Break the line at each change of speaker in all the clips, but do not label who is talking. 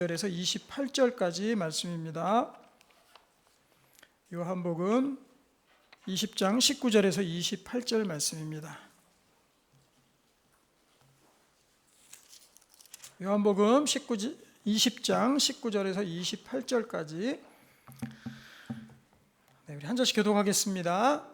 절에서 28절까지 말씀입니다. 요한복음 20장 19절에서 28절 말씀입니다. 요한복음 20장 19절에서 28절까지 우리 한 절씩 교독하겠습니다.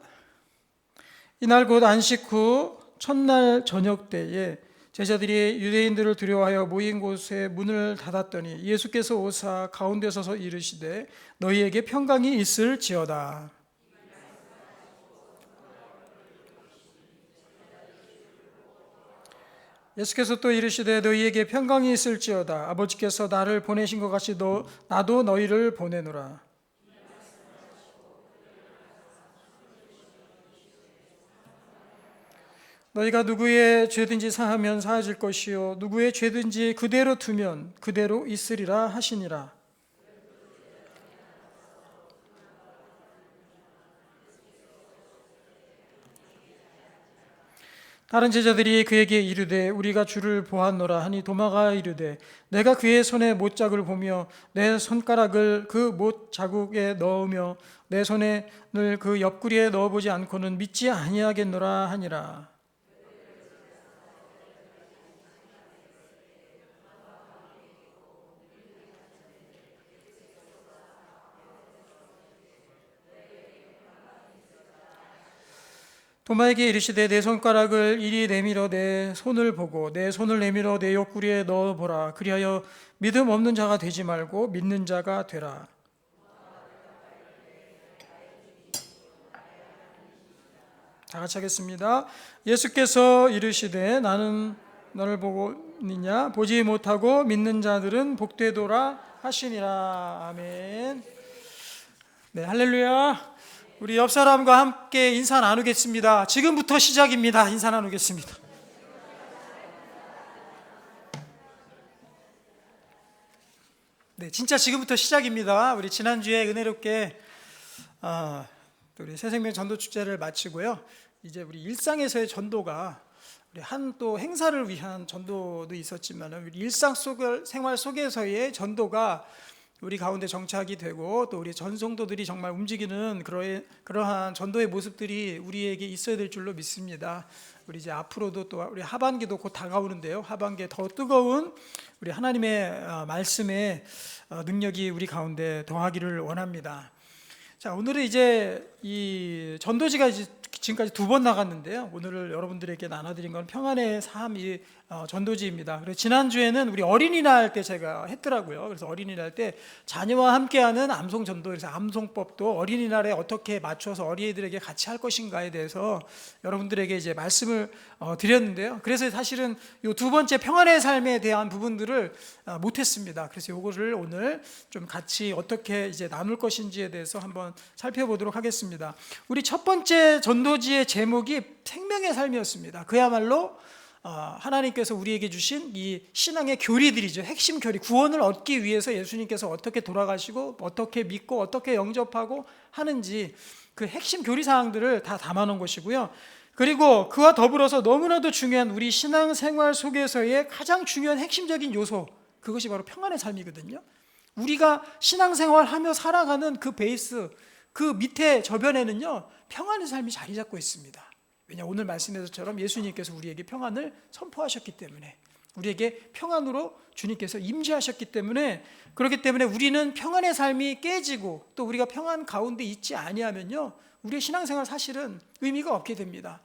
이날 곧 안식 후 첫날 저녁 때에 제자들이 유대인들을 두려워하여 모인 곳에 문을 닫았더니 예수께서 오사 가운데 서서 이르시되 너희에게 평강이 있을지어다. 예수께서 또 이르시되 너희에게 평강이 있을지어다. 아버지께서 나를 보내신 것 같이 나도 너희를 보내노라. 너희가 누구의 죄든지 사하면 사해질 것이요 누구의 죄든지 그대로 두면 그대로 있으리라 하시니라. 다른 제자들이 그에게 이르되 우리가 주를 보았노라 하니 도마가 이르되 내가 그의 손에 못자국을 보며 내 손가락을 그 못자국에 넣으며 내 손을 그 옆구리에 넣어보지 않고는 믿지 아니하겠노라 하니라. 도마에게 이르시되 내 손가락을 이리 내밀어 내 손을 보고 내 손을 내밀어 내 옆구리에 넣어보라. 그리하여 믿음 없는 자가 되지 말고 믿는 자가 되라. 다 같이 하겠습니다. 예수께서 이르시되 나는 너를 보고 있느냐 보지 못하고 믿는 자들은 복되도라 하시니라. 아멘. 네, 할렐루야. 우리 옆 사람과 함께 인사 나누겠습니다. 지금부터 시작입니다. 인사 나누겠습니다. 네, 진짜 지금부터 시작입니다. 우리 지난주에 은혜롭게 우리 새생명 전도축제를 마치고요. 이제 우리 일상에서의 전도가 우리 한 또 행사를 위한 전도도 있었지만 우리 일상 생활 속에서의 전도가 우리 가운데 정착이 되고 또 우리 전성도들이 정말 움직이는 그러한 전도의 모습들이 우리에게 있어야 될 줄로 믿습니다. 우리 이제 앞으로도 또 우리 하반기도 곧 다가오는데요. 하반기에 더 뜨거운 우리 하나님의 말씀의 능력이 우리 가운데 더하기를 원합니다. 자, 오늘은 이제 이 전도지가 지금까지 2번 나갔는데요. 오늘 여러분들에게 나눠드린 건 평안의 삶이 전도지입니다. 그래서 지난주에는 우리 어린이날 때 제가 했더라고요. 그래서 어린이날 때 자녀와 함께하는 암송 전도, 그래서 암송법도 어린이날에 어떻게 맞춰서 어린이들에게 같이 할 것인가에 대해서 여러분들에게 이제 말씀을 드렸는데요. 그래서 사실은 이 2번째 평안의 삶에 대한 부분들을 못했습니다. 그래서 이거를 오늘 좀 같이 어떻게 이제 나눌 것인지에 대해서 한번 살펴보도록 하겠습니다. 우리 첫 번째 전도지의 제목이 생명의 삶이었습니다. 그야말로 하나님께서 우리에게 주신 이 신앙의 교리들이죠. 핵심 교리, 구원을 얻기 위해서 예수님께서 어떻게 돌아가시고 어떻게 믿고 어떻게 영접하고 하는지 그 핵심 교리 사항들을 다 담아놓은 것이고요. 그리고 그와 더불어서 너무나도 중요한 우리 신앙생활 속에서의 가장 중요한 핵심적인 요소, 그것이 바로 평안의 삶이거든요. 우리가 신앙생활하며 살아가는 그 베이스, 그 밑에 저변에는요 평안의 삶이 자리 잡고 있습니다. 왜냐, 오늘 말씀에서처럼 예수님께서 우리에게 평안을 선포하셨기 때문에, 우리에게 평안으로 주님께서 임재하셨기 때문에, 그렇기 때문에 우리는 평안의 삶이 깨지고 또 우리가 평안 가운데 있지 아니하면요 우리의 신앙생활 사실은 의미가 없게 됩니다.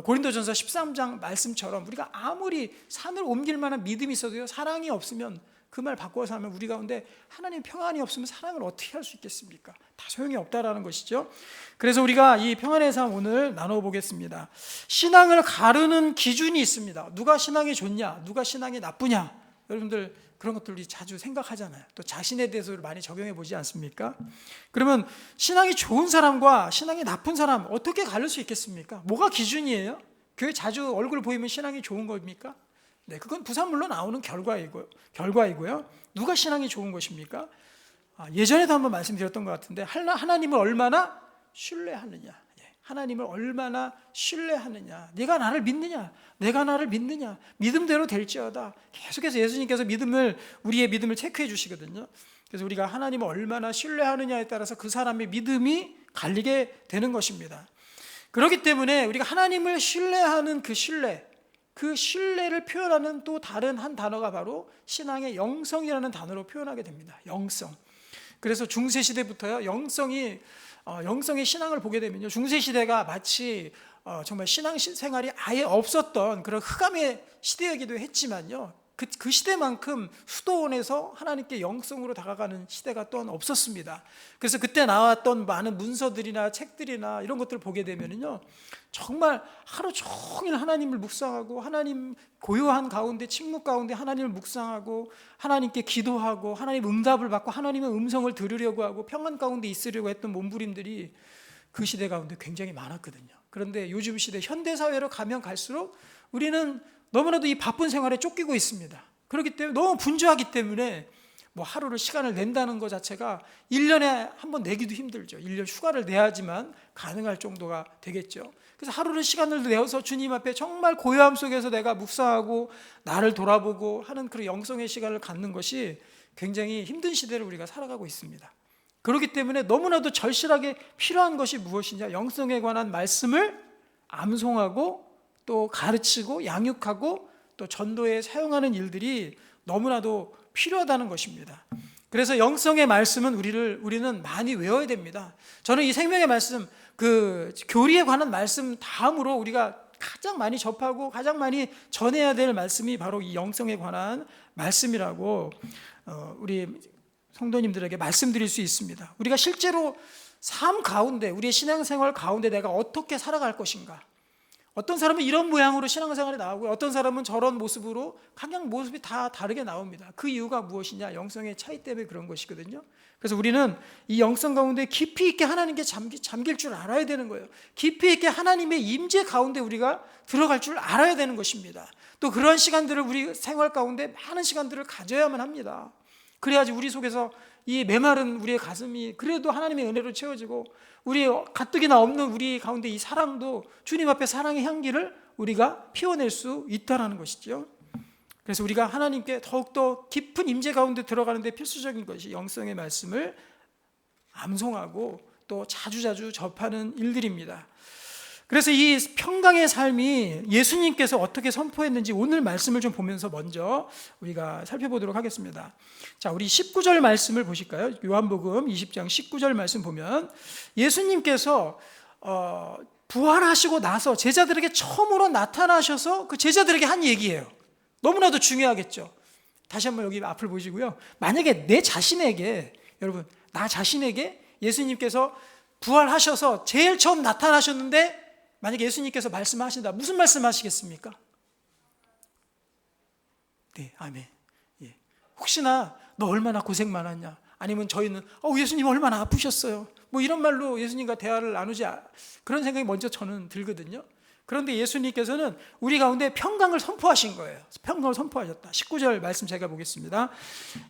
고린도전서 13장 말씀처럼 우리가 아무리 산을 옮길 만한 믿음이 있어도요 사랑이 없으면, 그 말 바꿔서 하면 우리 가운데 하나님 평안이 없으면 사랑을 어떻게 할 수 있겠습니까? 다 소용이 없다라는 것이죠. 그래서 우리가 이 평안의 삶 오늘 나눠보겠습니다. 신앙을 가르는 기준이 있습니다. 누가 신앙이 좋냐, 누가 신앙이 나쁘냐, 여러분들 그런 것들 우리 자주 생각하잖아요. 또 자신에 대해서 많이 적용해 보지 않습니까? 그러면 신앙이 좋은 사람과 신앙이 나쁜 사람 어떻게 가를 수 있겠습니까? 뭐가 기준이에요? 교회 자주 얼굴 보이면 신앙이 좋은 겁니까? 네, 그건 부산물로 나오는 결과이고요. 누가 신앙이 좋은 것입니까? 예전에도 한번 말씀드렸던 것 같은데 하나님을 얼마나 신뢰하느냐. 하나님을 얼마나 신뢰하느냐, 내가 나를 믿느냐, 내가 나를 믿느냐, 믿음대로 될지어다. 계속해서 예수님께서 우리의 믿음을 체크해 주시거든요. 그래서 우리가 하나님을 얼마나 신뢰하느냐에 따라서 그 사람의 믿음이 갈리게 되는 것입니다. 그렇기 때문에 우리가 하나님을 신뢰하는 그 신뢰를 표현하는 또 다른 한 단어가 바로 신앙의 영성이라는 단어로 표현하게 됩니다. 영성. 그래서 중세시대부터요, 영성의 신앙을 보게 되면요, 중세시대가 마치 정말 신앙생활이 아예 없었던 그런 흑암의 시대이기도 했지만요, 그 시대만큼 수도원에서 하나님께 영성으로 다가가는 시대가 또한 없었습니다. 그래서 그때 나왔던 많은 문서들이나 책들이나 이런 것들을 보게 되면요, 정말 하루 종일 하나님을 묵상하고, 하나님 고요한 가운데, 침묵 가운데 하나님을 묵상하고, 하나님께 기도하고, 하나님 응답을 받고, 하나님의 음성을 들으려고 하고, 평안 가운데 있으려고 했던 몸부림들이 그 시대 가운데 굉장히 많았거든요. 그런데 요즘 시대 현대사회로 가면 갈수록 우리는 너무나도 이 바쁜 생활에 쫓기고 있습니다. 그렇기 때문에 너무 분주하기 때문에 뭐 하루를 시간을 낸다는 것 자체가 1년에 한 번 내기도 힘들죠. 1년 휴가를 내야지만 가능할 정도가 되겠죠. 그래서 하루를 시간을 내어서 주님 앞에 정말 고요함 속에서 내가 묵상하고 나를 돌아보고 하는 그런 영성의 시간을 갖는 것이 굉장히 힘든 시대를 우리가 살아가고 있습니다. 그렇기 때문에 너무나도 절실하게 필요한 것이 무엇이냐, 영성에 관한 말씀을 암송하고 또 가르치고 양육하고 또 전도에 사용하는 일들이 너무나도 필요하다는 것입니다. 그래서 영성의 말씀은 우리는 많이 외워야 됩니다. 저는 이 생명의 말씀, 그 교리에 관한 말씀 다음으로 우리가 가장 많이 접하고 가장 많이 전해야 될 말씀이 바로 이 영성에 관한 말씀이라고 우리 성도님들에게 말씀드릴 수 있습니다. 우리가 실제로 삶 가운데, 우리의 신앙생활 가운데 내가 어떻게 살아갈 것인가, 어떤 사람은 이런 모양으로 신앙생활에 나오고 어떤 사람은 저런 모습으로, 각각 모습이 다 다르게 나옵니다. 그 이유가 무엇이냐, 영성의 차이 때문에 그런 것이거든요. 그래서 우리는 이 영성 가운데 깊이 있게 하나님께 잠길 줄 알아야 되는 거예요. 깊이 있게 하나님의 임재 가운데 우리가 들어갈 줄 알아야 되는 것입니다. 또 그런 시간들을 우리 생활 가운데 많은 시간들을 가져야만 합니다. 그래야지 우리 속에서 이 메마른 우리의 가슴이 그래도 하나님의 은혜로 채워지고, 우리 가뜩이나 없는 우리 가운데 이 사랑도 주님 앞에 사랑의 향기를 우리가 피워낼 수 있다는 것이죠. 그래서 우리가 하나님께 더욱더 깊은 임재 가운데 들어가는 데 필수적인 것이 영성의 말씀을 암송하고 또 자주자주 접하는 일들입니다. 그래서 이 평강의 삶이 예수님께서 어떻게 선포했는지 오늘 말씀을 좀 보면서 먼저 우리가 살펴보도록 하겠습니다. 자, 우리 19절 말씀을 보실까요? 요한복음 20장 19절 말씀 보면 예수님께서 부활하시고 나서 제자들에게 처음으로 나타나셔서 그 제자들에게 한 얘기예요. 너무나도 중요하겠죠. 다시 한번 여기 앞을 보시고요. 만약에 내 자신에게, 여러분, 나 자신에게 예수님께서 부활하셔서 제일 처음 나타나셨는데 만약에 예수님께서 말씀하신다, 무슨 말씀하시겠습니까? 네, 아멘. 예. 혹시나 너 얼마나 고생 많았냐, 아니면 저희는 예수님 얼마나 아프셨어요, 뭐 이런 말로 예수님과 대화를 나누지, 그런 생각이 먼저 저는 들거든요. 그런데 예수님께서는 우리 가운데 평강을 선포하신 거예요. 평강을 선포하셨다. 19절 말씀 제가 보겠습니다.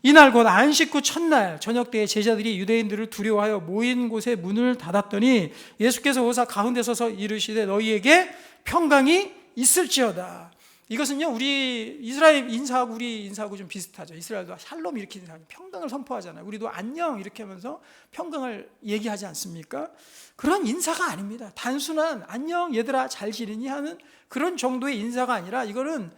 이날 곧 안식 후 첫날 저녁 때에 제자들이 유대인들을 두려워하여 모인 곳에 문을 닫았더니 예수께서 오사 가운데 서서 이르시되 너희에게 평강이 있을지어다. 이것은요, 우리 이스라엘 인사하고 우리 인사하고 좀 비슷하죠. 이스라엘도 샬롬 이렇게 인사하죠. 평강을 선포하잖아요. 우리도 안녕 이렇게 하면서 평강을 얘기하지 않습니까? 그런 인사가 아닙니다. 단순한 안녕 얘들아 잘 지내니 하는 그런 정도의 인사가 아니라, 이거는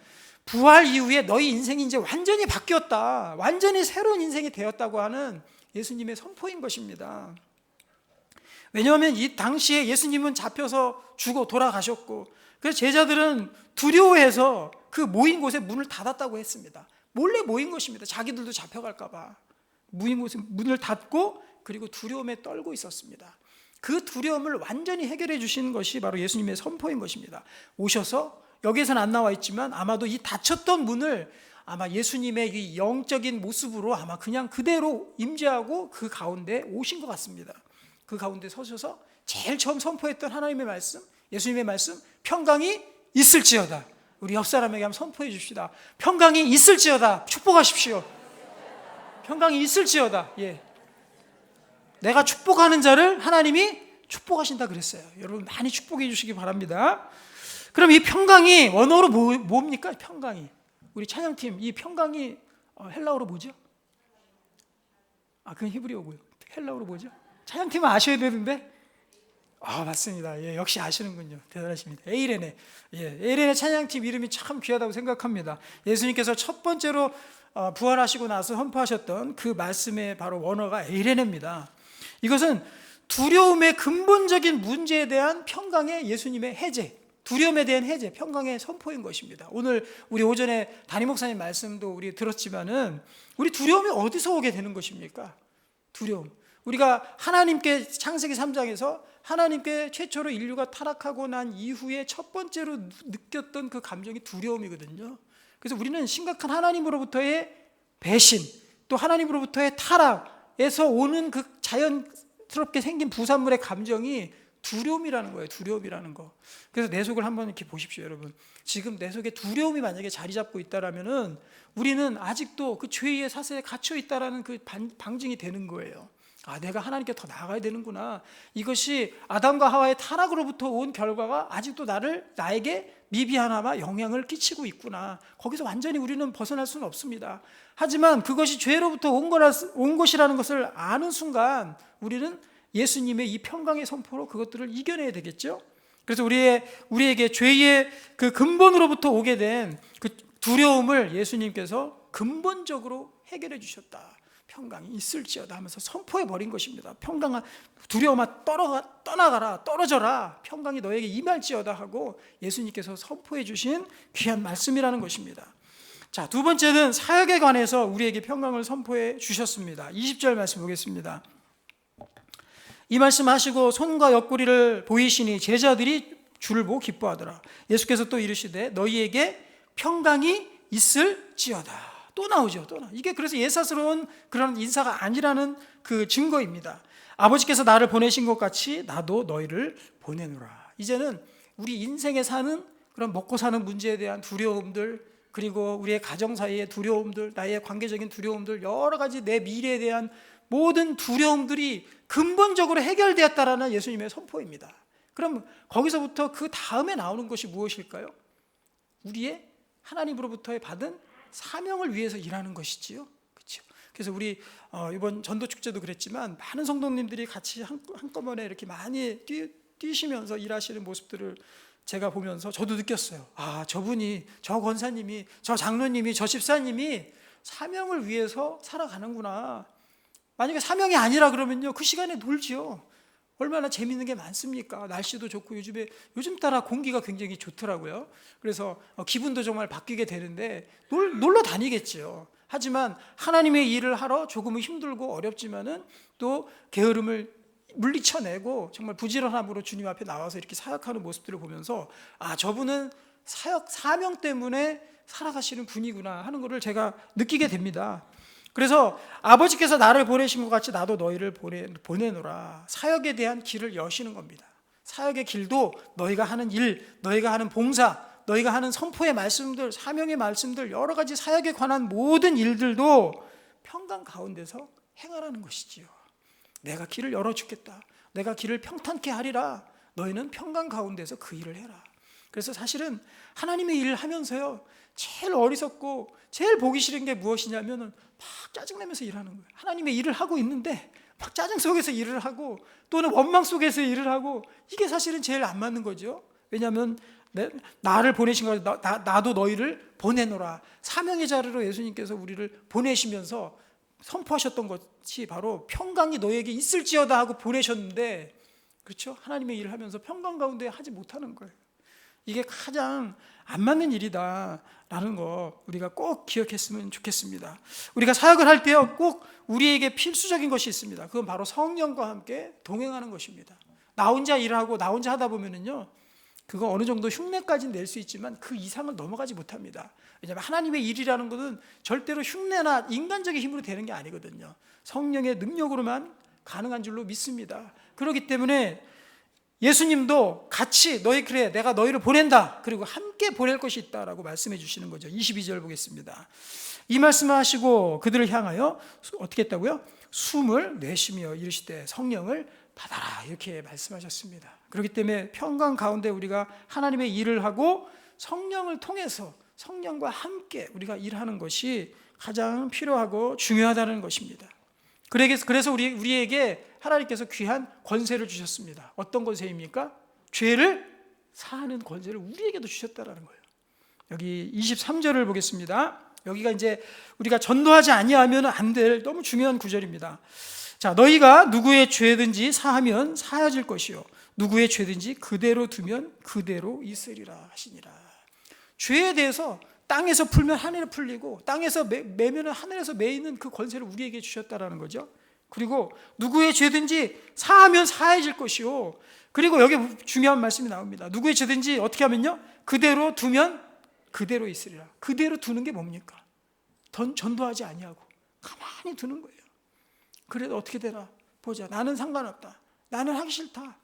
부활 이후에 너희 인생이 이제 완전히 바뀌었다, 완전히 새로운 인생이 되었다고 하는 예수님의 선포인 것입니다. 왜냐하면 이 당시에 예수님은 잡혀서 죽어 돌아가셨고, 그래서 제자들은 두려워해서 그 모인 곳에 문을 닫았다고 했습니다. 몰래 모인 것입니다. 자기들도 잡혀갈까 봐 모인 곳에 문을 닫고, 그리고 두려움에 떨고 있었습니다. 그 두려움을 완전히 해결해 주신 것이 바로 예수님의 선포인 것입니다. 오셔서, 여기에서는 안 나와 있지만 아마도 이 닫혔던 문을 아마 예수님의 이 영적인 모습으로 아마 그냥 그대로 임재하고 그 가운데 오신 것 같습니다. 그 가운데 서셔서 제일 처음 선포했던 하나님의 말씀, 예수님의 말씀, 평강이 있을지어다. 우리 옆 사람에게 한번 선포해 줍시다. 평강이 있을지어다. 축복하십시오. 평강이 있을지어다. 예. 내가 축복하는 자를 하나님이 축복하신다 그랬어요. 여러분 많이 축복해 주시기 바랍니다. 그럼 이 평강이 원어로 뭡니까? 평강이, 우리 찬양팀 이 평강이 헬라어로 뭐죠? 그건 히브리어고요. 헬라어로 뭐죠? 찬양팀은 아셔야 되는데. 맞습니다. 예, 역시 아시는군요. 대단하십니다. 에이레네. 예, 에이레네 찬양팀 이름이 참 귀하다고 생각합니다. 예수님께서 첫 번째로 부활하시고 나서 선포하셨던 그 말씀의 바로 원어가 에이레네입니다. 이것은 두려움의 근본적인 문제에 대한 평강의 예수님의 해제, 두려움에 대한 해제, 평강의 선포인 것입니다. 오늘 우리 오전에 담임 목사님 말씀도 우리 들었지만은 우리 두려움이 어디서 오게 되는 것입니까? 두려움. 우리가 하나님께 창세기 3장에서 하나님께 최초로 인류가 타락하고 난 이후에 첫 번째로 느꼈던 그 감정이 두려움이거든요. 그래서 우리는 심각한 하나님으로부터의 배신, 또 하나님으로부터의 타락에서 오는 그 자연스럽게 생긴 부산물의 감정이 두려움이라는 거예요. 두려움이라는 거. 그래서 내 속을 한번 이렇게 보십시오, 여러분. 지금 내 속에 두려움이 만약에 자리 잡고 있다라면은 우리는 아직도 그 죄의 사슬에 갇혀 있다라는 그 방증이 되는 거예요. 내가 하나님께 더 나아가야 되는구나. 이것이 아담과 하와의 타락으로부터 온 결과가 아직도 나에게 미비하나마 영향을 끼치고 있구나. 거기서 완전히 우리는 벗어날 수는 없습니다. 하지만 그것이 죄로부터 온 것이라는 것을 아는 순간 우리는 예수님의 이 평강의 선포로 그것들을 이겨내야 되겠죠. 그래서 우리에게 죄의 그 근본으로부터 오게 된 그 두려움을 예수님께서 근본적으로 해결해 주셨다. 평강이 있을지어다 하면서 선포해 버린 것입니다. 평강아, 두려움아 떠나가라, 떨어져라, 평강이 너에게 임할지어다 하고 예수님께서 선포해 주신 귀한 말씀이라는 것입니다. 자, 두 번째는 사역에 관해서 우리에게 평강을 선포해 주셨습니다. 20절 말씀 보겠습니다. 이 말씀 하시고 손과 옆구리를 보이시니 제자들이 주를 보고 기뻐하더라. 예수께서 또 이르시되 너희에게 평강이 있을지어다. 또 나오죠. 이게 그래서 예사스러운 그런 인사가 아니라는 그 증거입니다. 아버지께서 나를 보내신 것 같이 나도 너희를 보내노라. 이제는 우리 인생에 사는 그런 먹고 사는 문제에 대한 두려움들, 그리고 우리의 가정 사이의 두려움들, 나의 관계적인 두려움들, 여러 가지 내 미래에 대한 모든 두려움들이 근본적으로 해결되었다라는 예수님의 선포입니다. 그럼 거기서부터 그 다음에 나오는 것이 무엇일까요? 우리의 하나님으로부터 받은 사명을 위해서 일하는 것이지요. 그렇죠? 그래서 우리 이번 전도 축제도 그랬지만 많은 성도님들이 같이 한꺼번에 이렇게 많이 뛰시면서 일하시는 모습들을 제가 보면서 저도 느꼈어요. 저분이, 저 권사님이, 저 장로님이, 저 집사님이 사명을 위해서 살아가는구나. 만약에 사명이 아니라 그러면요, 그 시간에 놀지요. 얼마나 재밌는 게 많습니까? 날씨도 좋고 요즘 따라 공기가 굉장히 좋더라고요. 그래서 기분도 정말 바뀌게 되는데 놀러 다니겠죠. 하지만 하나님의 일을 하러 조금은 힘들고 어렵지만은 또 게으름을 물리쳐내고 정말 부지런함으로 주님 앞에 나와서 이렇게 사역하는 모습들을 보면서 저분은 사명 때문에 살아가시는 분이구나 하는 것을 제가 느끼게 됩니다. 그래서 아버지께서 나를 보내신 것 같이 나도 너희를 보내노라. 사역에 대한 길을 여시는 겁니다. 사역의 길도 너희가 하는 일, 너희가 하는 봉사, 너희가 하는 선포의 말씀들, 사명의 말씀들, 여러 가지 사역에 관한 모든 일들도 평강 가운데서 행하라는 것이지요. 내가 길을 열어주겠다. 내가 길을 평탄케 하리라. 너희는 평강 가운데서 그 일을 해라. 그래서 사실은 하나님의 일을 하면서요, 제일 어리석고 제일 보기 싫은 게 무엇이냐면은 막 짜증내면서 일하는 거예요. 하나님의 일을 하고 있는데 막 짜증 속에서 일을 하고 또는 원망 속에서 일을 하고, 이게 사실은 제일 안 맞는 거죠. 왜냐하면 나를 보내신 거, 나도 너희를 보내노라. 사명의 자리로 예수님께서 우리를 보내시면서 선포하셨던 것이 바로 평강이 너에게 있을지어다 하고 보내셨는데, 그렇죠? 하나님의 일을 하면서 평강 가운데 하지 못하는 거예요. 이게 가장 안 맞는 일이다라는 거 우리가 꼭 기억했으면 좋겠습니다. 우리가 사역을 할 때 꼭 우리에게 필수적인 것이 있습니다. 그건 바로 성령과 함께 동행하는 것입니다. 나 혼자 일하고 나 혼자 하다 보면은요, 그거 어느 정도 흉내까지는 낼 수 있지만 그 이상을 넘어가지 못합니다. 왜냐하면 하나님의 일이라는 것은 절대로 흉내나 인간적인 힘으로 되는 게 아니거든요. 성령의 능력으로만 가능한 줄로 믿습니다. 그렇기 때문에 예수님도 같이 그래 내가 너희를 보낸다, 그리고 함께 보낼 것이 있다라고 말씀해 주시는 거죠. 22절 보겠습니다. 이 말씀을 하시고 그들을 향하여 어떻게 했다고요? 숨을 내쉬며 이르시되 성령을 받아라, 이렇게 말씀하셨습니다. 그렇기 때문에 평강 가운데 우리가 하나님의 일을 하고 성령을 통해서 성령과 함께 우리가 일하는 것이 가장 필요하고 중요하다는 것입니다. 그래서 우리에게 하나님께서 귀한 권세를 주셨습니다. 어떤 권세입니까? 죄를 사하는 권세를 우리에게도 주셨다라는 거예요. 여기 23절을 보겠습니다. 여기가 이제 우리가 전도하지 아니하면 안 될 너무 중요한 구절입니다. 자, 너희가 누구의 죄든지 사하면 사하질 것이요 누구의 죄든지 그대로 두면 그대로 있으리라 하시니라. 죄에 대해서 땅에서 풀면 하늘에 풀리고 땅에서 매면 하늘에서 매이는 그 권세를 우리에게 주셨다라는 거죠. 그리고 누구의 죄든지 사하면 사해질 것이요, 그리고 여기 중요한 말씀이 나옵니다. 누구의 죄든지 어떻게 하면요? 그대로 두면 그대로 있으리라. 그대로 두는 게 뭡니까? 전도하지 아니하고 가만히 두는 거예요. 그래도 어떻게 되나 보자. 나는 상관없다. 나는 하기 싫다.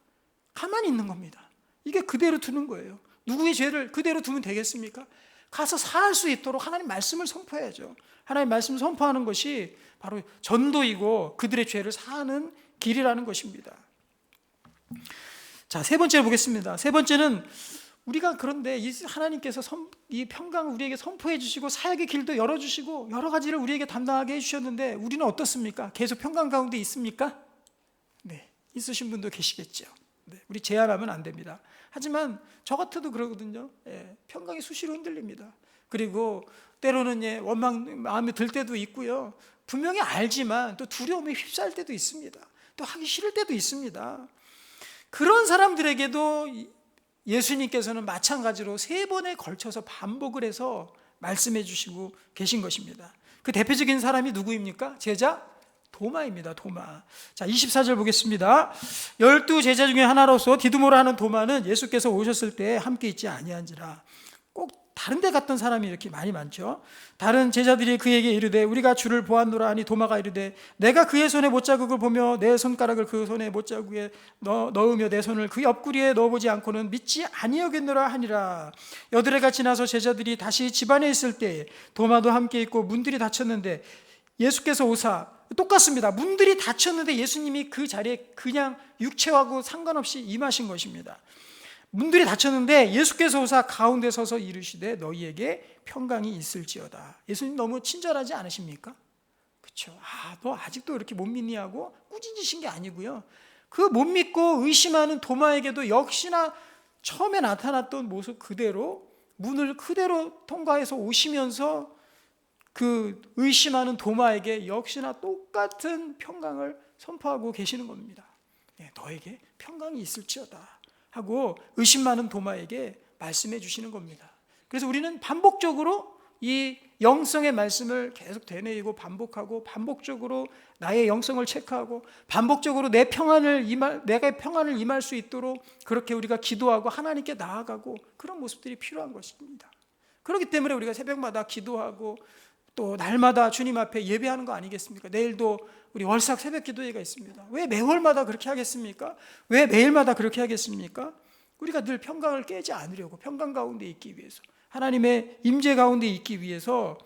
가만히 있는 겁니다. 이게 그대로 두는 거예요. 누구의 죄를 그대로 두면 되겠습니까? 가서 사할 수 있도록 하나님 말씀을 선포해야죠. 하나님 말씀을 선포하는 것이 바로 전도이고 그들의 죄를 사하는 길이라는 것입니다. 자, 세 번째로 보겠습니다. 세 번째는 우리가 그런데 하나님께서 이 평강을 우리에게 선포해 주시고 사역의 길도 열어주시고 여러 가지를 우리에게 담당하게 해주셨는데 우리는 어떻습니까? 계속 평강 가운데 있습니까? 네, 있으신 분도 계시겠죠. 네, 우리 제한하면 안 됩니다. 하지만 저 같아도 그러거든요. 평강이 수시로 흔들립니다. 그리고 때로는 원망 마음에 들 때도 있고요. 분명히 알지만 또 두려움에 휩싸일 때도 있습니다. 또 하기 싫을 때도 있습니다. 그런 사람들에게도 예수님께서는 마찬가지로 3번에 걸쳐서 반복을 해서 말씀해 주시고 계신 것입니다. 그 대표적인 사람이 누구입니까? 제자 도마입니다. 도마. 자, 24절 보겠습니다. 12 제자 중에 하나로서 디두모라 하는 도마는 예수께서 오셨을 때 함께 있지 아니한지라. 꼭 다른 데 갔던 사람이 이렇게 많이 많죠. 다른 제자들이 그에게 이르되 우리가 주를 보았노라 하니 도마가 이르되 내가 그의 손에 못자국을 보며 내 손가락을 그 손에 못자국에 넣으며 내 손을 그 옆구리에 넣어보지 않고는 믿지 아니하겠노라 하니라. 여드레가 지나서 제자들이 다시 집안에 있을 때에 도마도 함께 있고 문들이 닫혔는데 예수께서 오사, 똑같습니다. 문들이 닫혔는데 예수님이 그 자리에 그냥 육체하고 상관없이 임하신 것입니다. 문들이 닫혔는데 예수께서 오사 가운데 서서 이르시되 너희에게 평강이 있을지어다. 예수님 너무 친절하지 않으십니까? 그렇죠. 너 아직도 이렇게 못 믿니 하고 꾸짖으신 게 아니고요. 그 못 믿고 의심하는 도마에게도 역시나 처음에 나타났던 모습 그대로 문을 그대로 통과해서 오시면서 그 의심하는 도마에게 역시나 똑같은 평강을 선포하고 계시는 겁니다. 너에게 평강이 있을지어다 하고 의심 많은 도마에게 말씀해 주시는 겁니다. 그래서 우리는 반복적으로 이 영성의 말씀을 계속 되뇌이고 반복하고 반복적으로 나의 영성을 체크하고 반복적으로 내가 평안을 임할 수 있도록 그렇게 우리가 기도하고 하나님께 나아가고 그런 모습들이 필요한 것입니다. 그렇기 때문에 우리가 새벽마다 기도하고 또 날마다 주님 앞에 예배하는 거 아니겠습니까? 내일도 우리 월삭 새벽 기도회가 있습니다. 왜 매월마다 그렇게 하겠습니까? 왜 매일마다 그렇게 하겠습니까? 우리가 늘 평강을 깨지 않으려고, 평강 가운데 있기 위해서, 하나님의 임재 가운데 있기 위해서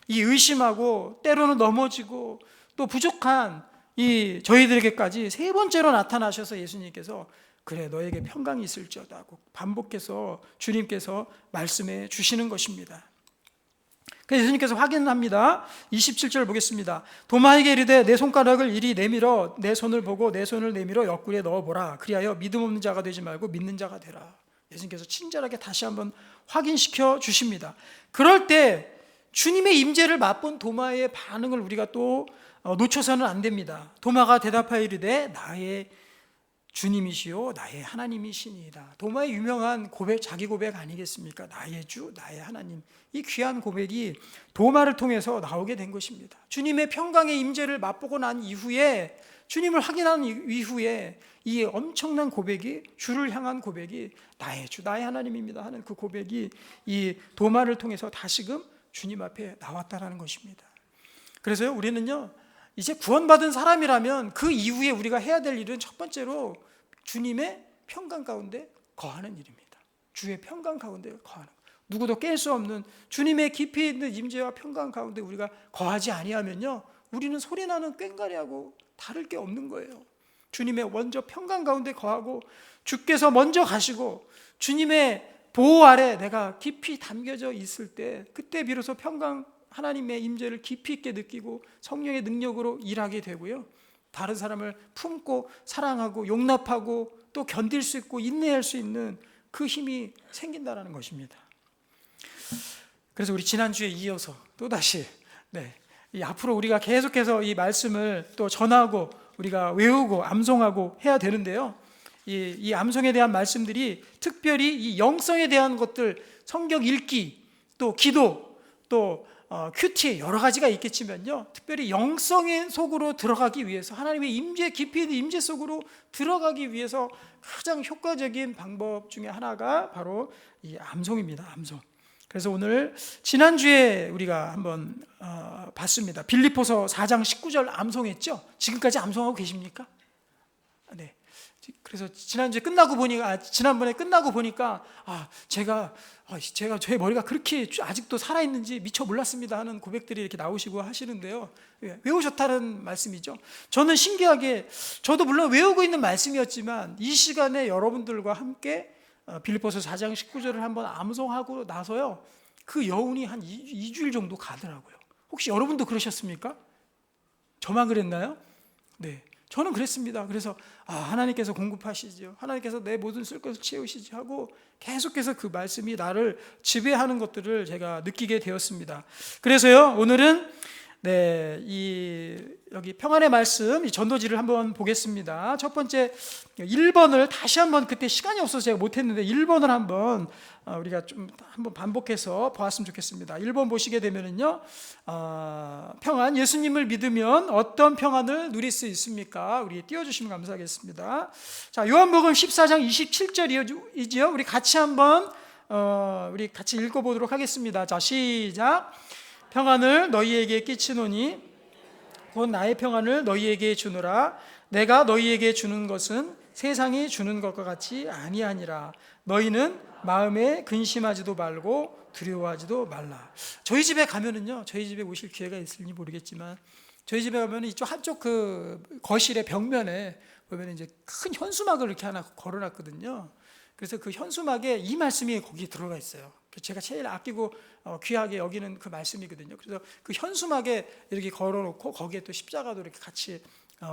이 의심하고 때로는 넘어지고 또 부족한 이 저희들에게까지 3번째로 나타나셔서 예수님께서 그래 너에게 평강이 있을지어다 하고 반복해서 주님께서 말씀해 주시는 것입니다. 그래서 예수님께서 확인합니다. 27절 보겠습니다. 도마에게 이르되 내 손가락을 이리 내밀어 내 손을 보고 내 손을 내밀어 옆구리에 넣어보라. 그리하여 믿음 없는 자가 되지 말고 믿는 자가 되라. 예수님께서 친절하게 다시 한번 확인시켜 주십니다. 그럴 때 주님의 임재를 맛본 도마의 반응을 우리가 또 놓쳐서는 안 됩니다. 도마가 대답하여 이르되 나의 주님이시요 나의 하나님이시니이다. 도마의 유명한 고백, 자기 고백 아니겠습니까? 나의 주, 나의 하나님. 이 귀한 고백이 도마를 통해서 나오게 된 것입니다. 주님의 평강의 임재를 맛보고 난 이후에, 주님을 확인한 이후에 이 엄청난 고백이, 주를 향한 고백이 나의 주, 나의 하나님입니다 하는 그 고백이 이 도마를 통해서 다시금 주님 앞에 나왔다는 것입니다. 그래서 우리는요, 이제 구원받은 사람이라면 그 이후에 우리가 해야 될 일은 첫 번째로 주님의 평강 가운데 거하는 일입니다. 주의 평강 가운데 거하는 것. 누구도 깰 수 없는 주님의 깊이 있는 임재와 평강 가운데 우리가 거하지 아니하면요, 우리는 소리나는 꽹과리하고 다를 게 없는 거예요. 주님의 먼저 평강 가운데 거하고 주께서 먼저 가시고 주님의 보호 아래 내가 깊이 담겨져 있을 때, 그때 비로소 평강, 하나님의 임재를 깊이 있게 느끼고 성령의 능력으로 일하게 되고요, 다른 사람을 품고 사랑하고 용납하고 또 견딜 수 있고 인내할 수 있는 그 힘이 생긴다는 것입니다. 그래서 우리 지난주에 이어서 또다시 이 앞으로 우리가 계속해서 이 말씀을 또 전하고 우리가 외우고 암송하고 해야 되는데요, 이 암송에 대한 말씀들이 특별히 이 영성에 대한 것들, 성경 읽기, 또 기도, 또 큐티 여러 가지가 있겠지만요, 특별히 영성의 속으로 들어가기 위해서, 하나님의 임재, 깊이 있는 임재 속으로 들어가기 위해서 가장 효과적인 방법 중에 하나가 바로 이 암송입니다. 암송. 그래서 오늘 지난주에 우리가 한번 봤습니다. 빌립보서 4장 19절 암송했죠. 지금까지 암송하고 계십니까? 네. 그래서 지난번에 끝나고 보니까 제가 제 머리가 그렇게 아직도 살아있는지 미처 몰랐습니다 하는 고백들이 이렇게 나오시고 하시는데요, 외우셨다는 말씀이죠. 저는 신기하게, 저도 물론 외우고 있는 말씀이었지만 이 시간에 여러분들과 함께 빌립보서 4장 19절을 한번 암송하고 나서요, 그 여운이 한 2주일 정도 가더라고요. 혹시 여러분도 그러셨습니까? 저만 그랬나요? 네, 저는 그랬습니다. 그래서 하나님께서 공급하시죠, 하나님께서 내 모든 쓸 것을 채우시지 하고 계속해서 그 말씀이 나를 지배하는 것들을 제가 느끼게 되었습니다. 그래서요, 오늘은 여기 평안의 말씀, 이 전도지를 한번 보겠습니다. 첫 번째 1번을 다시 한번, 그때 시간이 없어서 제가 못했는데 1번을 한번 우리가 좀 한번 반복해서 보았으면 좋겠습니다. 1번 보시게 되면은요, 평안, 예수님을 믿으면 어떤 평안을 누릴 수 있습니까? 우리 띄워주시면 감사하겠습니다. 자, 요한복음 14장 27절이지요. 우리 같이 한번 우리 같이 읽어보도록 하겠습니다. 자, 시작. 평안을 너희에게 끼치노니 곧 나의 평안을 너희에게 주노라. 내가 너희에게 주는 것은 세상이 주는 것과 같이 아니하니라. 너희는 마음에 근심하지도 말고 두려워하지도 말라. 저희 집에 가면은요, 저희 집에 오실 기회가 있을지 모르겠지만, 저희 집에 가면은 이쪽 한쪽 그 거실의 벽면에 보면 이제 큰 현수막을 이렇게 하나 걸어놨거든요. 그래서 그 현수막에 이 말씀이 거기 들어가 있어요. 제가 제일 아끼고 귀하게 여기는 그 말씀이거든요. 그래서 그 현수막에 이렇게 걸어놓고 거기에 또 십자가도 이렇게 같이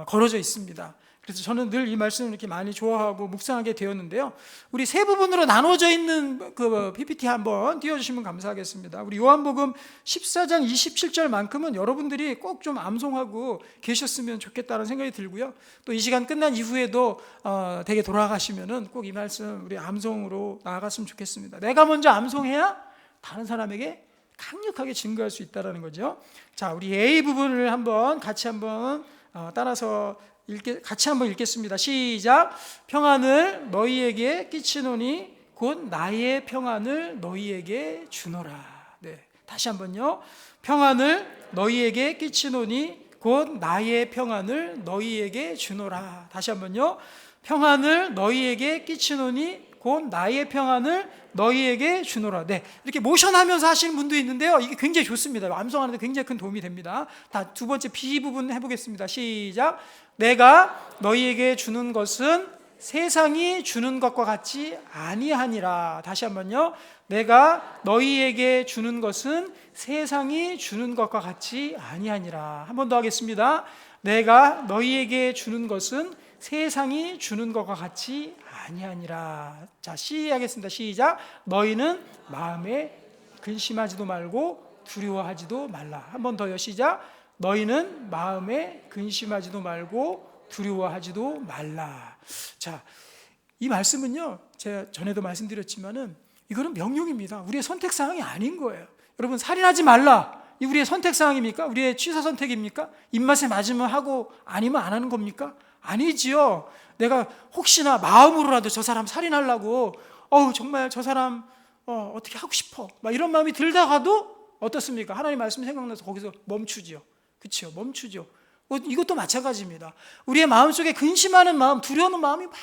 걸어져 있습니다. 그래서 저는 늘 이 말씀을 이렇게 많이 좋아하고 묵상하게 되었는데요, 우리 세 부분으로 나눠져 있는 그 PPT 한번 띄워주시면 감사하겠습니다. 우리 요한복음 14장 27절만큼은 여러분들이 꼭 좀 암송하고 계셨으면 좋겠다는 생각이 들고요, 또 이 시간 끝난 이후에도 댁에 돌아가시면은 꼭 이 말씀 우리 암송으로 나아갔으면 좋겠습니다. 내가 먼저 암송해야 다른 사람에게 강력하게 증거할 수 있다는 거죠. 자, 우리 A 부분을 같이 한번 따라서 같이 한번 읽겠습니다. 시작. 평안을 너희에게 끼치노니 곧 나의 평안을 너희에게 주노라. 네, 다시 한번요. 평안을 너희에게 끼치노니 곧 나의 평안을 너희에게 주노라. 다시 한번요. 평안을 너희에게 끼치노니 곧 나의 평안을 너희에게 주노라. 네, 이렇게 모션하면서 하시는 분도 있는데요, 이게 굉장히 좋습니다. 암송하는데 굉장히 큰 도움이 됩니다. 다 두 번째 B 부분 해보겠습니다. 시작. 내가 너희에게 주는 것은 세상이 주는 것과 같이 아니하니라. 다시 한번요. 내가 너희에게 주는 것은 세상이 주는 것과 같이 아니하니라. 한 번 더 하겠습니다. 내가 너희에게 주는 것은 세상이 주는 것과 같이 아니하니라. 자, 시하겠습니다. 시작. 너희는 마음에 근심하지도 말고 두려워하지도 말라. 한 번 더요. 시작. 너희는 마음에 근심하지도 말고 두려워하지도 말라. 자, 이 말씀은요, 제가 전에도 말씀드렸지만은 이거는 명령입니다. 우리의 선택사항이 아닌 거예요. 여러분, 살인하지 말라, 이 우리의 선택사항입니까? 우리의 취사 선택입니까? 입맛에 맞으면 하고 아니면 안 하는 겁니까? 아니지요. 내가 혹시나 마음으로라도 저 사람 살인하려고 정말 저 사람 어떻게 하고 싶어, 막 이런 마음이 들다가도 어떻습니까? 하나님 말씀 생각나서 거기서 멈추지요. 그렇죠? 멈추죠. 이것도 마찬가지입니다. 우리의 마음속에 근심하는 마음, 두려워하는 마음이 막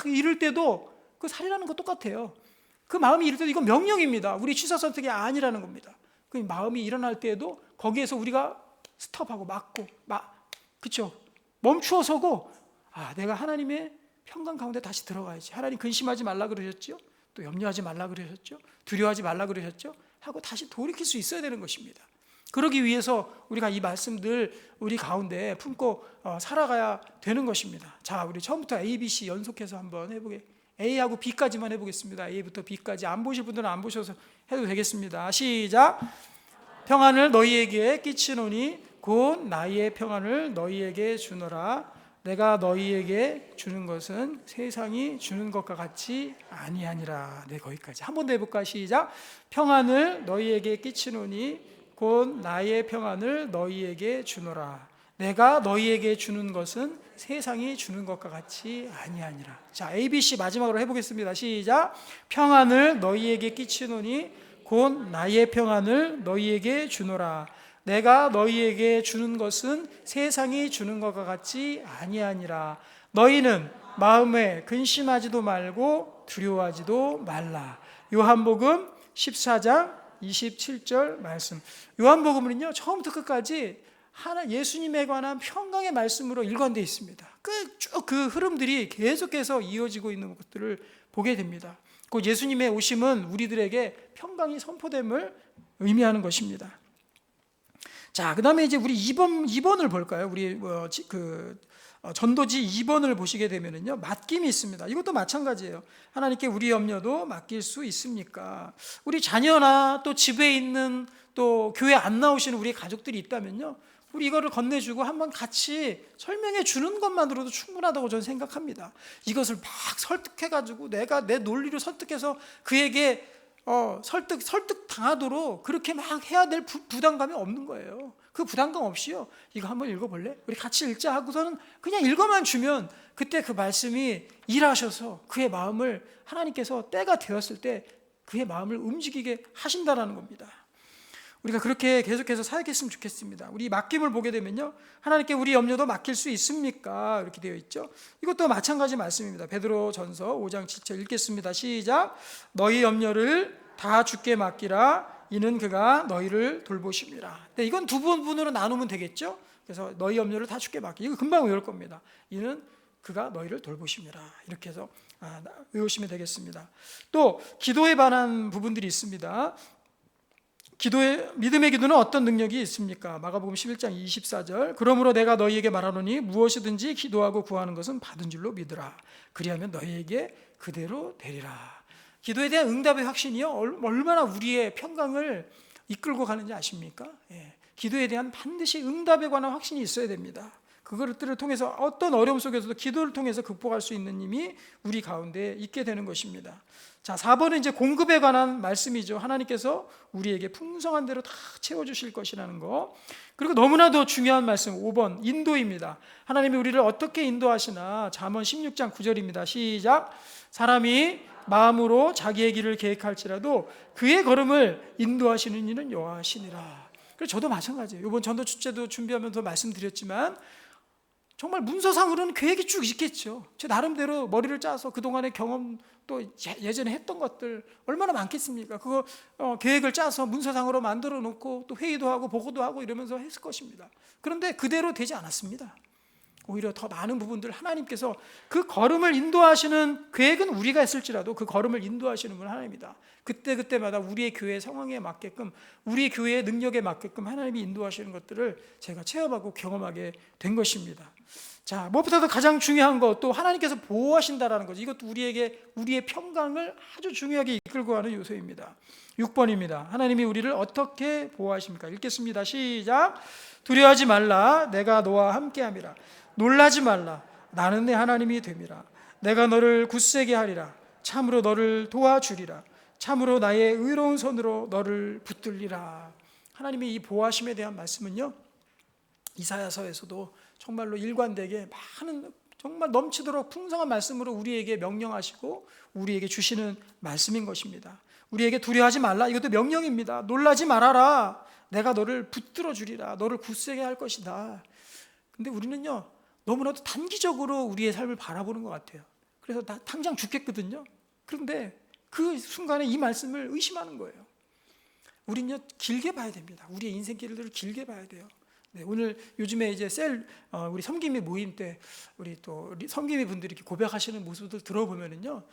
이럴 때도 그 살인하는 거 똑같아요. 그 마음이 이럴 때도 이건 명령입니다. 우리 취사 선택이 아니라는 겁니다. 그 마음이 일어날 때에도 거기에서 우리가 스톱하고 막고 그렇죠? 멈추어 서고 내가 하나님의 평강 가운데 다시 들어가야지. 하나님 근심하지 말라 그러셨죠? 또 염려하지 말라 그러셨죠? 두려워하지 말라 그러셨죠? 하고 다시 돌이킬 수 있어야 되는 것입니다. 그러기 위해서 우리가 이 말씀들 우리 가운데 품고 살아가야 되는 것입니다. 자, 우리 처음부터 A, B, C 연속해서 한번 A하고 B까지만 해보겠습니다. A부터 B까지 안 보실 분들은 안 보셔서 해도 되겠습니다. 시작. 평안을 너희에게 끼치노니 곧 나의 평안을 너희에게 주노라. 내가 너희에게 주는 것은 세상이 주는 것과 같이 아니하니라. 네, 거기까지 한 번 더 해볼까? 시작. 평안을 너희에게 끼치노니 곧 나의 평안을 너희에게 주노라. 내가 너희에게 주는 것은 세상이 주는 것과 같이 아니하니라. 자, ABC 마지막으로 해보겠습니다. 시작. 평안을 너희에게 끼치노니 곧 나의 평안을 너희에게 주노라. 내가 너희에게 주는 것은 세상이 주는 것과 같이 아니하니라. 너희는 마음에 근심하지도 말고 두려워하지도 말라. 요한복음 14장 27절 말씀. 요한복음은요 처음부터 끝까지 예수님에 관한 평강의 말씀으로 일관되어 있습니다. 쭉 그 흐름들이 계속해서 이어지고 있는 것들을 보게 됩니다. 그 예수님의 오심은 우리들에게 평강이 선포됨을 의미하는 것입니다. 자, 그 다음에 이제 우리 2번을 볼까요? 우리 전도지 2번을 보시게 되면은요, 맡김이 있습니다. 이것도 마찬가지예요. 하나님께 우리 염려도 맡길 수 있습니까? 우리 자녀나 또 집에 있는 또 교회 안 나오시는 우리 가족들이 있다면요, 우리 이거를 건네주고 한번 같이 설명해 주는 것만으로도 충분하다고 저는 생각합니다. 이것을 막 설득해가지고 내가 내 논리로 설득해서 그에게 설득 당하도록 그렇게 막 해야 될 부담감이 없는 거예요. 그 부담감 없이요, 이거 한번 읽어볼래? 우리 같이 읽자 하고서는 그냥 읽어만 주면 그때 그 말씀이 일하셔서 그의 마음을 하나님께서 때가 되었을 때 그의 마음을 움직이게 하신다라는 겁니다. 우리가 그렇게 계속해서 사역했으면 좋겠습니다. 우리 맡김을 보게 되면요, 하나님께 우리 염려도 맡길 수 있습니까? 이렇게 되어 있죠. 이것도 마찬가지 말씀입니다. 베드로전서 5장 7절 읽겠습니다. 시작. 너희 염려를 다 주께 맡기라. 이는 그가 너희를 돌보심이라. 네, 이건 두 부분으로 나누면 되겠죠. 그래서 너희 염려를 다 주께 맡기. 이거 금방 외울 겁니다. 이는 그가 너희를 돌보심이라. 이렇게 해서 외우시면 되겠습니다. 또 기도에 관한 부분들이 있습니다. 믿음의 기도는 어떤 능력이 있습니까? 마가복음 11장 24절. 그러므로 내가 너희에게 말하노니 무엇이든지 기도하고 구하는 것은 받은 줄로 믿으라. 그리하면 너희에게 그대로 되리라. 기도에 대한 응답의 확신이요, 얼마나 우리의 평강을 이끌고 가는지 아십니까? 기도에 대한 반드시 응답에 관한 확신이 있어야 됩니다. 그것들을 통해서 어떤 어려움 속에서도 기도를 통해서 극복할 수 있는 힘이 우리 가운데 있게 되는 것입니다. 자, 4번은 이제 공급에 관한 말씀이죠. 하나님께서 우리에게 풍성한 대로 다 채워주실 것이라는 거. 그리고 너무나도 중요한 말씀 5번 인도입니다. 하나님이 우리를 어떻게 인도하시나. 잠언 16장 9절입니다. 시작. 사람이 마음으로 자기의 길을 계획할지라도 그의 걸음을 인도하시는 이는 여호와시니라. 그래서 저도 마찬가지예요. 이번 전도 축제도 준비하면서 말씀드렸지만 정말 문서상으로는 계획이 쭉 있겠죠. 제 나름대로 머리를 짜서 그동안의 경험 또 예전에 했던 것들 얼마나 많겠습니까? 그거 계획을 짜서 문서상으로 만들어 놓고 또 회의도 하고 보고도 하고 이러면서 했을 것입니다. 그런데 그대로 되지 않았습니다. 오히려 더 많은 부분들 하나님께서 그 걸음을 인도하시는 계획은 우리가 했을지라도 그 걸음을 인도하시는 분은 하나님이다. 그때마다 우리의 교회의 상황에 맞게끔 우리 교회의 능력에 맞게끔 하나님이 인도하시는 것들을 제가 체험하고 경험하게 된 것입니다. 자, 무엇보다도 가장 중요한 것, 또 하나님께서 보호하신다라는 거죠. 이것도 우리의 평강을 아주 중요하게 이끌고 가는 요소입니다. 6번입니다. 하나님이 우리를 어떻게 보호하십니까? 읽겠습니다. 시작. 두려워하지 말라. 내가 너와 함께함이라. 놀라지 말라. 나는 내 하나님이 됨이라. 내가 너를 굳세게 하리라. 참으로 너를 도와주리라. 참으로 나의 의로운 손으로 너를 붙들리라. 하나님의 이 보호하심에 대한 말씀은요, 이사야서에서도 정말로 일관되게 많은 정말 넘치도록 풍성한 말씀으로 우리에게 명령하시고 우리에게 주시는 말씀인 것입니다. 우리에게 두려워하지 말라. 이것도 명령입니다. 놀라지 말아라. 내가 너를 붙들어 주리라. 너를 굳세게 할 것이다. 근데 우리는요, 너무나도 단기적으로 우리의 삶을 바라보는 것 같아요. 그래서 나 당장 죽겠거든요. 그런데 그 순간에 이 말씀을 의심하는 거예요. 우리는요 길게 봐야 됩니다. 우리의 인생길을 길게 봐야 돼요. 네, 오늘 요즘에 이제 우리 섬김이 모임 때 우리 또 섬김이 분들이 이렇게 고백하시는 모습들 들어보면은요,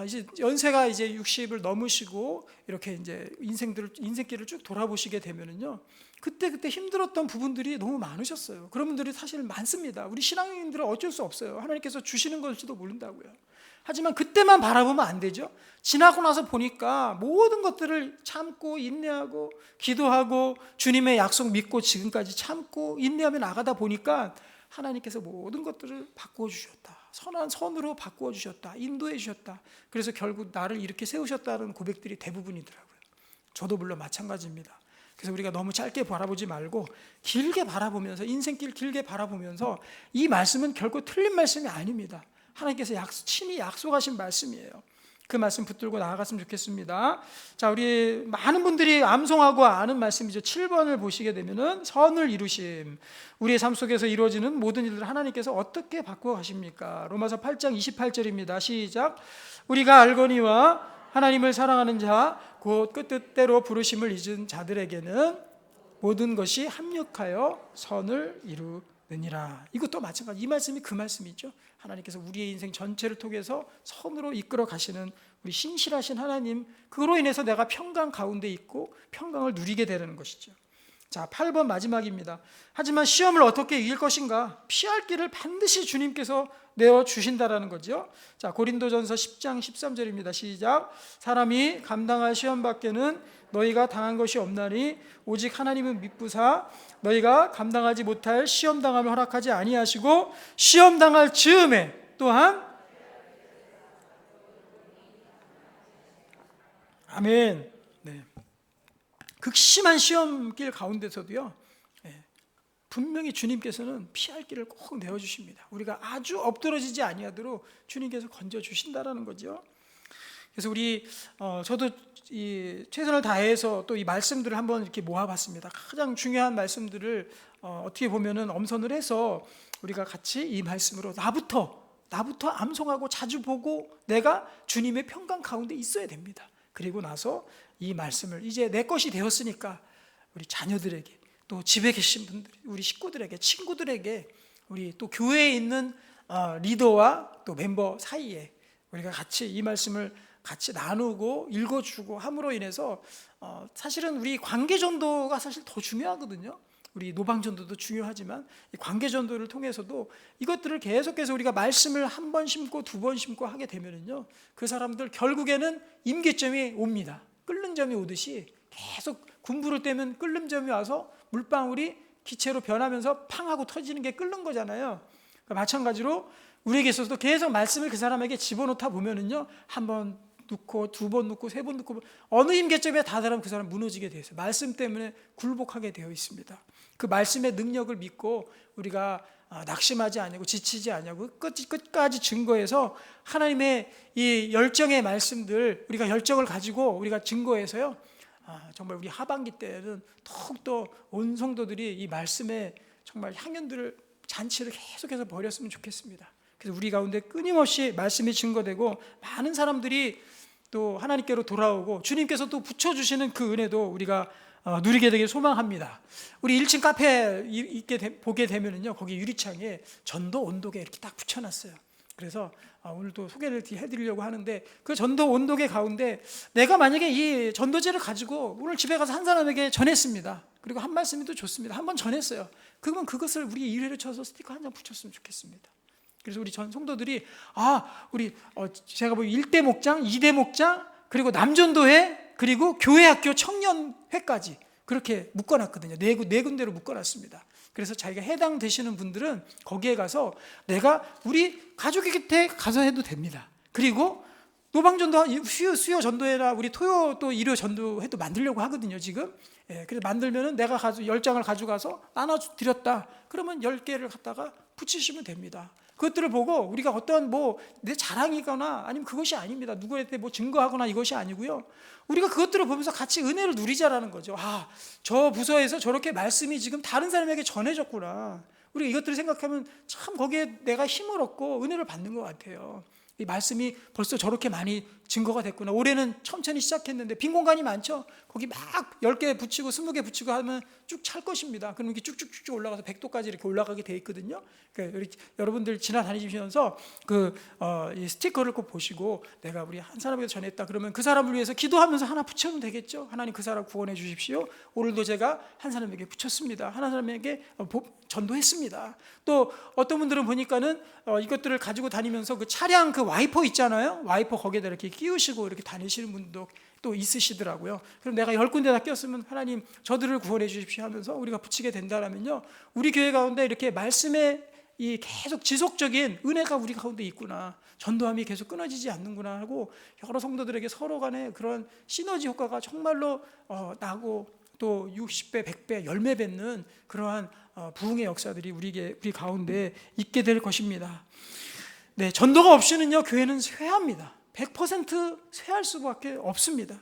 이제 연세가 이제 60을 넘으시고 이렇게 이제 인생길을 쭉 돌아보시게 되면은요, 그때 힘들었던 부분들이 너무 많으셨어요. 그런 분들이 사실 많습니다. 우리 신앙인들은 어쩔 수 없어요. 하나님께서 주시는 걸지도 모른다고요. 하지만 그때만 바라보면 안 되죠. 지나고 나서 보니까 모든 것들을 참고 인내하고 기도하고 주님의 약속 믿고 지금까지 참고 인내하며 나가다 보니까 하나님께서 모든 것들을 바꾸어 주셨다. 선한 선으로 바꾸어 주셨다. 인도해 주셨다. 그래서 결국 나를 이렇게 세우셨다는 고백들이 대부분이더라고요. 저도 물론 마찬가지입니다. 그래서 우리가 너무 짧게 바라보지 말고 길게 바라보면서, 인생길 길게 바라보면서, 이 말씀은 결코 틀린 말씀이 아닙니다. 하나님께서 친히 약속하신 말씀이에요. 그 말씀 붙들고 나아갔으면 좋겠습니다. 자, 우리 많은 분들이 암송하고 아는 말씀이죠. 7번을 보시게 되면은 선을 이루심, 우리의 삶 속에서 이루어지는 모든 일들을 하나님께서 어떻게 바꾸어 가십니까? 로마서 8장 28절입니다. 시작. 우리가 알거니와 하나님을 사랑하는 자 곧 그 뜻대로 부르심을 잊은 자들에게는 모든 것이 합력하여 선을 이루느니라. 이것도 마찬가지. 이 말씀이 그 말씀이죠. 하나님께서 우리의 인생 전체를 통해서 선으로 이끌어 가시는 우리 신실하신 하나님, 그로 인해서 내가 평강 가운데 있고 평강을 누리게 되는 것이죠. 자, 8번 마지막입니다. 하지만 시험을 어떻게 이길 것인가? 피할 길을 반드시 주님께서 내어주신다라는 거죠. 자, 고린도전서 10장 13절입니다. 시작. 사람이 감당할 시험 밖에는 너희가 당한 것이 없나니 오직 하나님은 미쁘사 너희가 감당하지 못할 시험 당함을 허락하지 아니하시고 시험 당할 즈음에 또한 아멘. 네. 극심한 시험길 가운데서도요, 분명히 주님께서는 피할 길을 꼭 내어주십니다. 우리가 아주 엎드러지지 아니하도록 주님께서 건져주신다라는 거죠. 그래서 저도 이 최선을 다해서 또 이 말씀들을 한번 이렇게 모아봤습니다. 가장 중요한 말씀들을 어떻게 보면은 엄선을 해서 우리가 같이 이 말씀으로 나부터 암송하고 자주 보고 내가 주님의 평강 가운데 있어야 됩니다. 그리고 나서 이 말씀을 이제 내 것이 되었으니까 우리 자녀들에게, 또 집에 계신 분들, 우리 식구들에게, 친구들에게, 우리 또 교회에 있는 리더와 또 멤버 사이에 우리가 같이 이 말씀을 같이 나누고 읽어주고 함으로 인해서 사실은 우리 관계전도가 사실 더 중요하거든요. 우리 노방전도도 중요하지만 이 관계전도를 통해서도 이것들을 계속해서 우리가 말씀을 한 번 심고 두 번 심고 하게 되면은요, 그 사람들 결국에는 임계점이 옵니다. 끓는 점이 오듯이 계속 군부를 떼면 끓는 점이 와서 물방울이 기체로 변하면서 팡 하고 터지는 게 끓는 거잖아요. 마찬가지로 우리에게 있어서도 계속 말씀을 그 사람에게 집어넣다 보면은요, 한 번 넣고 두 번 넣고 세 번 넣고 어느 임계점에 다다르면 그 사람 무너지게 되어 있어요. 말씀 때문에 굴복하게 되어 있습니다. 그 말씀의 능력을 믿고 우리가 낙심하지 아니하고 지치지 아니하고 끝까지 증거해서 하나님의 이 열정의 말씀들, 우리가 열정을 가지고 우리가 증거해서요, 정말 우리 하반기 때는 더욱더 온 성도들이 이 말씀의 정말 향연들을, 잔치를 계속해서 벌였으면 좋겠습니다. 그래서 우리 가운데 끊임없이 말씀이 증거되고 많은 사람들이 또 하나님께로 돌아오고 주님께서 또 붙여주시는 그 은혜도 우리가 누리게 되길 소망합니다. 우리 1층 카페 보게 되면은요, 거기 유리창에 전도 온도계 이렇게 딱 붙여놨어요. 그래서 오늘도 소개를 해드리려고 하는데, 그 전도 온도계 가운데 내가 만약에 이 전도제를 가지고 오늘 집에 가서 한 사람에게 전했습니다. 그리고 한 말씀이 또 좋습니다. 한번 전했어요. 그러면 그것을 우리 1회를 쳐서 스티커 한 장 붙였으면 좋겠습니다. 그래서 우리 전 성도들이 제가 1대 목장, 2대 목장, 그리고 남전도회, 그리고 교회학교 청년회까지 그렇게 묶어놨거든요. 네 군데로 묶어놨습니다. 그래서 자기가 해당되시는 분들은 거기에 가서 내가 우리 가족의 곁에 가서 해도 됩니다. 그리고 노방전도, 수요 전도회나 우리 토요 또 일요 전도회도 만들려고 하거든요, 지금. 그래서 만들면은 내가 10장을 가져가서 나눠드렸다. 그러면 10개를 갖다가 붙이시면 됩니다. 그것들을 보고 우리가 어떤 내 자랑이거나 아니면 그것이 아닙니다. 누구한테 증거하거나 이것이 아니고요. 우리가 그것들을 보면서 같이 은혜를 누리자라는 거죠. 저 부서에서 저렇게 말씀이 지금 다른 사람에게 전해졌구나. 우리가 이것들을 생각하면 참 거기에 내가 힘을 얻고 은혜를 받는 것 같아요. 이 말씀이 벌써 저렇게 많이 증거가 됐구나. 올해는 천천히 시작했는데 빈 공간이 많죠. 거기 막 10개 붙이고 20개 붙이고 하면 쭉 찰 것입니다. 그럼 이렇게 쭉쭉쭉 올라가서 100도까지 이렇게 올라가게 돼 있거든요. 그러니까 여러분들 지나다니시면서 이 스티커를 꼭 보시고 내가 우리 한 사람에게 전했다 그러면 그 사람을 위해서 기도하면서 하나 붙여면 되겠죠. 하나님 그 사람 구원해 주십시오. 오늘도 제가 한 사람에게 붙였습니다. 한 사람에게 전도했습니다. 또 어떤 분들은 보니까는 이것들을 가지고 다니면서 그 차량 그 와이퍼 있잖아요. 와이퍼 거기에다 이렇게 끼우시고 이렇게 다니시는 분도 또 있으시더라고요. 그럼 내가 10군데다 꼈으면 하나님 저들을 구원해 주십시오 하면서 우리가 붙이게 된다면요, 우리 교회 가운데 이렇게 말씀의 이 계속 지속적인 은혜가 우리 가운데 있구나, 전도함이 계속 끊어지지 않는구나 하고 여러 성도들에게 서로 간에 그런 시너지 효과가 정말로 나고 또 60배, 100배, 열매 뱉는 그러한 부흥의 역사들이 우리 가운데 있게 될 것입니다. 네, 전도가 없이는요 교회는 쇠합니다. 100% 쇠할 수밖에 없습니다.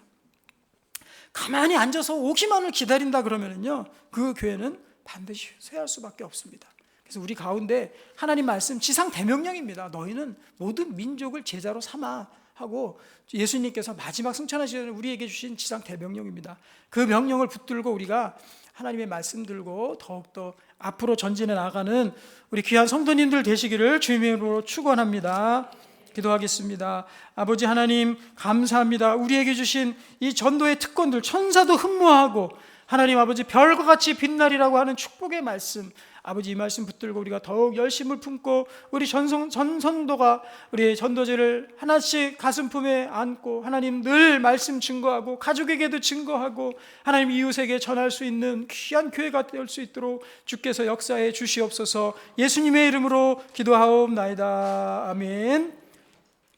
가만히 앉아서 오기만을 기다린다 그러면은요 그 교회는 반드시 쇠할 수밖에 없습니다. 그래서 우리 가운데 하나님 말씀 지상 대명령입니다. 너희는 모든 민족을 제자로 삼아 하고 예수님께서 마지막 승천하시기 전에 우리에게 주신 지상 대명령입니다. 그 명령을 붙들고 우리가 하나님의 말씀 들고 더욱더 앞으로 전진해 나가는 우리 귀한 성도님들 되시기를 주님의 이름으로 축원합니다. 기도하겠습니다. 아버지 하나님 감사합니다. 우리에게 주신 이 전도의 특권들, 천사도 흠모하고 하나님 아버지 별과 같이 빛나리라고 하는 축복의 말씀, 아버지 이 말씀 붙들고 우리가 더욱 열심을 품고 우리 전성도가 우리 전도제를 하나씩 가슴품에 안고 하나님 늘 말씀 증거하고 가족에게도 증거하고 하나님 이웃에게 전할 수 있는 귀한 교회가 될 수 있도록 주께서 역사해 주시옵소서. 예수님의 이름으로 기도하옵나이다. 아멘.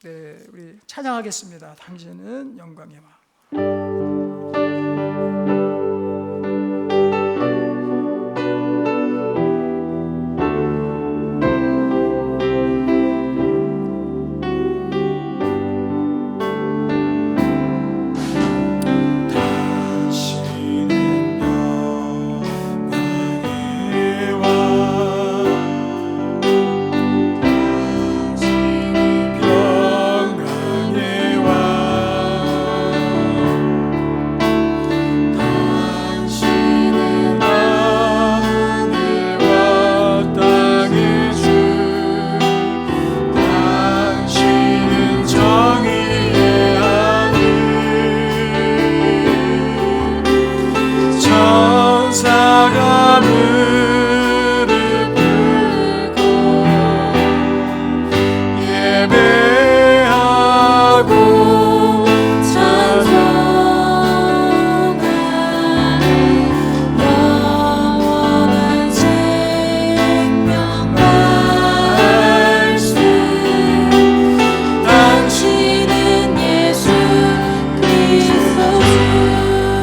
네, 우리 찬양하겠습니다. 당신은 영광의 왕.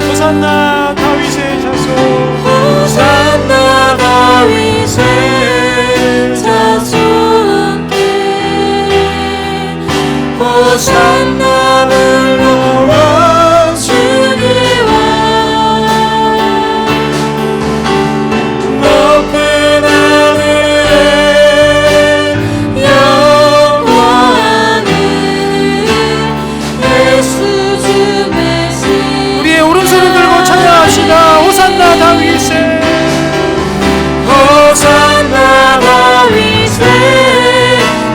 호산나 다윗의 자손, 호산나 다윗의 자손께, 호산나 불러와 주의 왕. 높은 하늘에 영광을 예수 주 메시아. 우리의 오른손을 들고 찬양합시다. 호산나 다윗의, 호산나 다윗의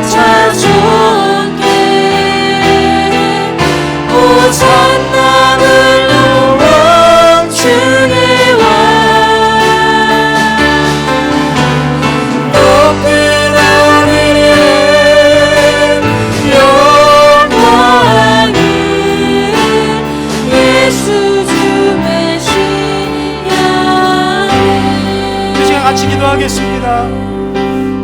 자손께, 호산나 불러와 주의 왕. 높은 하늘에 영광을 예수 주 메시아. 이 시간 같이 기도하겠습니다.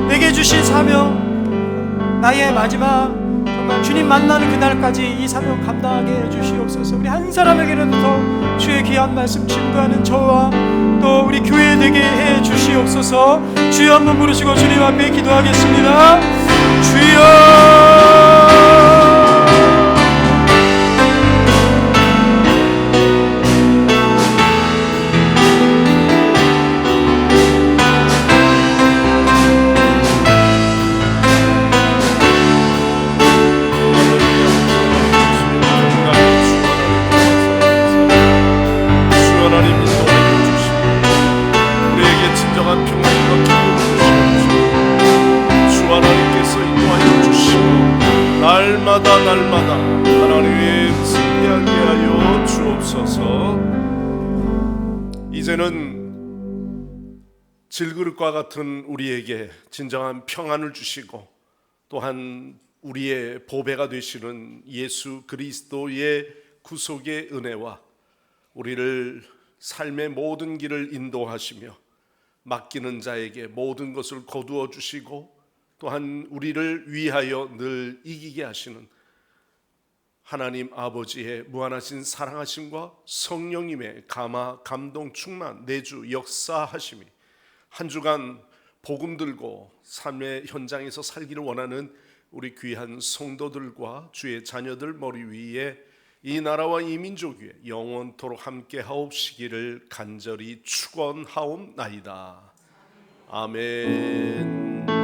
내게 주신 사명, 나의 마지막 정말 주님 만나는 그날까지 이 사명 감당하게 해주시옵소서. 우리 한 사람에게는 더 주의 귀한 말씀 증거하는 저와 또 우리 교회 되게 해주시옵소서. 주여 한번 부르시고 주님 앞에 기도하겠습니다. 주여.
날마다 하나님 승리하게 하여 주옵소서. 이제는 질그릇과 같은 우리에게 진정한 평안을 주시고 또한 우리의 보배가 되시는 예수 그리스도의 구속의 은혜와 우리를 삶의 모든 길을 인도하시며 맡기는 자에게 모든 것을 거두어 주시고 또한 우리를 위하여 늘 이기게 하시는 하나님 아버지의 무한하신 사랑하심과 성령님의 감화, 감동, 충만, 내주, 역사하심이 한 주간 복음 들고 삶의 현장에서 살기를 원하는 우리 귀한 성도들과 주의 자녀들 머리 위에 이 나라와 이 민족 위에 영원토록 함께 하옵시기를 간절히 축원하옵나이다. 아멘.